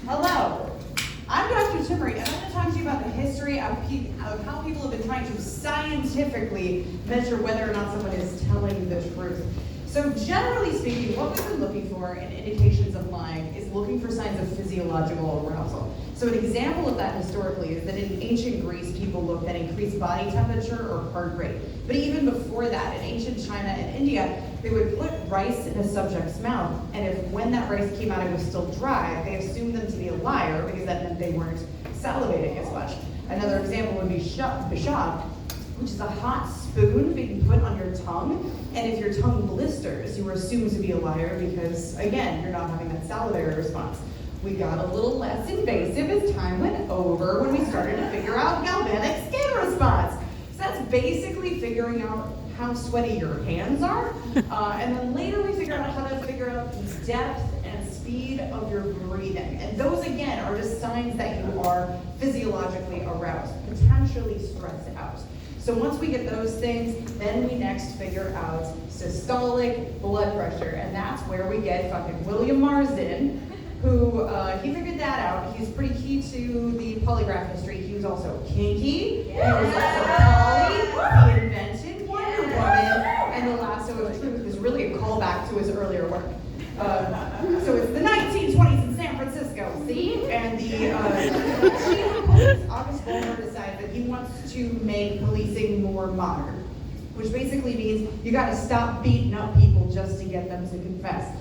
Hello, I'm Dr. Timaree, and I'm going to talk to you about the history of how people have been trying to scientifically measure whether or not someone is telling the truth. So generally speaking, what we've been looking for in indications of lying is looking for signs of physiological arousal. So an example of that historically is that in ancient Greece, people looked at increased body temperature or heart rate. But even before that, in ancient China and India, they would put rice in a subject's mouth, and if when that rice came out it was still dry, they assumed them to be a liar because that meant they weren't salivating as much. Another example would be bishab, which is a hot spoon being put on your tongue, and if your tongue blisters, you are assumed to be a liar because, again, you're not having that salivary response. We got a little less invasive as time went over when we started to figure out galvanic skin response. So that's basically figuring out how sweaty your hands are, and then later we figured out how to figure out the depth and speed of your breathing. And those, again, are just signs that you are physiologically aroused, potentially stressed out. So once we get those things, then we next figure out systolic blood pressure, and that's where we get fucking William Marsden, who, he figured that out. He's pretty key to the polygraph history. He was also kinky, he was also poly, he invented Wonder Woman, and the lasso of truth is really a callback to his earlier work. So it's the 1920s in San Francisco, see? And the chief of police, August Vollmer, decides that he wants to make policing more modern, which basically means you gotta stop beating up people just to get them to confess.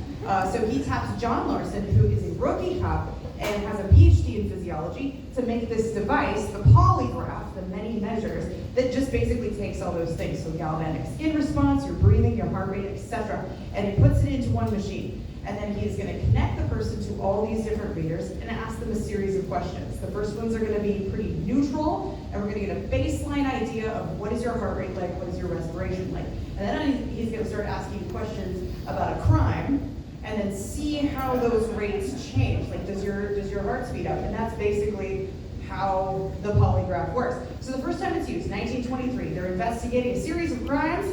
So he taps John Larson, who is a rookie cop and has a PhD in physiology, to make this device, the polygraph, the many measures, that just basically takes all those things. So galvanic skin response, your breathing, your heart rate, etc. And he puts it into one machine. And then he's going to connect the person to all these different readers and ask them a series of questions. The first ones are going to be pretty neutral, and we're going to get a baseline idea of what is your heart rate like, what is your respiration like. And then he's going to start asking questions about a crime, and then see how those rates change. Like, does your heart speed up? And that's basically how the polygraph works. So the first time it's used, 1923, they're investigating a series of crimes,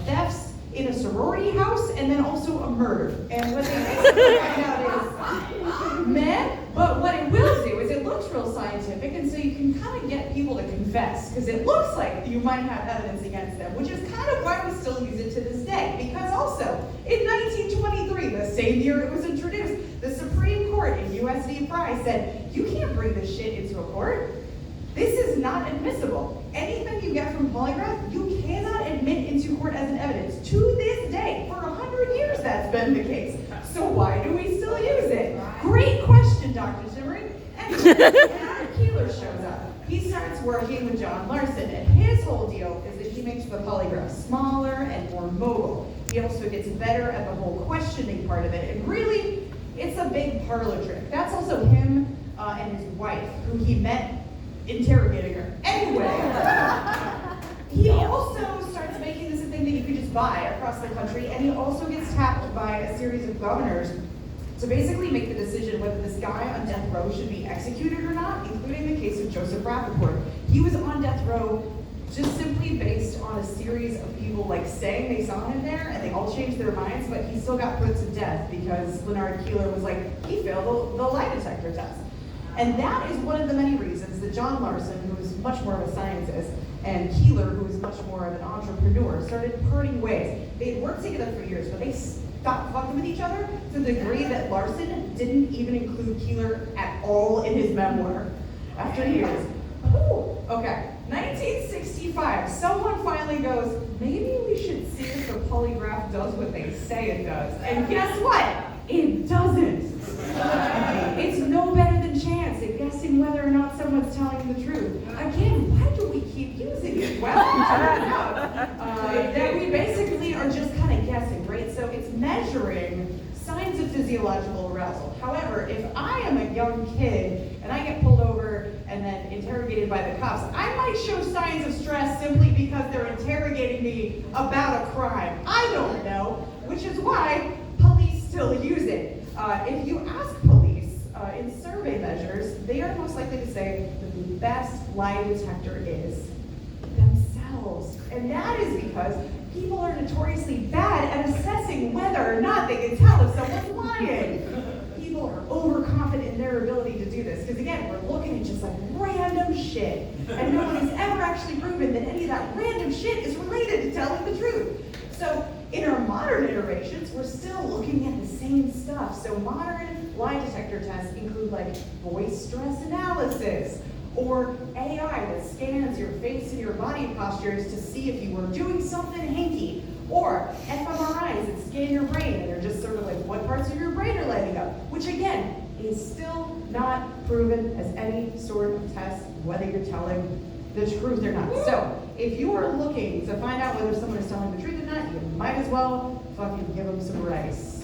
thefts in a sorority house, and then also a murder. And what they basically find out is meh, but what it will do is it looks real scientific, and so you can kind of get people to confess, because it looks like you might have evidence against them, which is kind of why we still use it to this day. Because also, in 1923, the same year it was introduced, the Supreme Court in U.S. v. Fry said, you can't bring this shit into a court. This is not admissible. Anything you get from polygraph, you cannot admit into court as an evidence. To this day, for 100 years that's been the case. So why do we still use it? Great question, Dr. Timaree. And Leonard Keeler shows up. He starts working with John Larson, and his whole deal is that he makes the polygraph smaller and more mobile. He also gets better at the whole questioning part of it, and really, it's a big parlor trick. That's also him and his wife, who he met interrogating her. Anyway, he also starts making this a thing that you could just buy across the country, and he also gets tapped by a series of governors to basically make the decision whether this guy on death row should be executed or not, including the case of Joseph Rappaport. He was on death row just simply based on a series of people like saying they saw him there, and they all changed their minds, but he still got put to death because Leonard Keeler was like, he failed the lie detector test. And that is one of the many reasons that John Larson, who is much more of a scientist, and Keeler, who is much more of an entrepreneur, started parting ways. They had worked together for years, but they stopped fucking with each other to the degree that Larson didn't even include Keeler at all in his memoir after years. Ooh, okay, 1965, someone finally goes, maybe we should see if the polygraph does what they say it does. And guess what? It doesn't. It's no better than chance at guessing whether or not someone's telling the truth. Again, why do we keep using it? Well, it turns out that we basically are just kind of guessing, right? So it's measuring signs of physiological arousal. However, if I am a young kid and I get pulled over and then interrogated by the cops, I might show signs of stress simply because they're interrogating me about a crime. I don't know, which is why police still use it. If you ask police in survey measures, they are most likely to say that the best lie detector is themselves. And that is because people are notoriously bad at assessing whether or not they can tell if someone's lying. People are overconfident in their their ability to do this. Because again, we're looking at just like random shit. And no one has ever actually proven that any of that random shit is related to telling the truth. So in our modern iterations, we're still looking at the same stuff. So modern lie detector tests include like voice stress analysis, or AI that scans your face and your body postures to see if you were doing something hanky, or fMRIs that scan your brain and are just sort of like what parts of your brain are lighting up, which again is still not proven as any sort of test whether you're telling the truth or not. So if you are looking to find out whether someone is telling the truth or not, you might as well fucking give them some rice.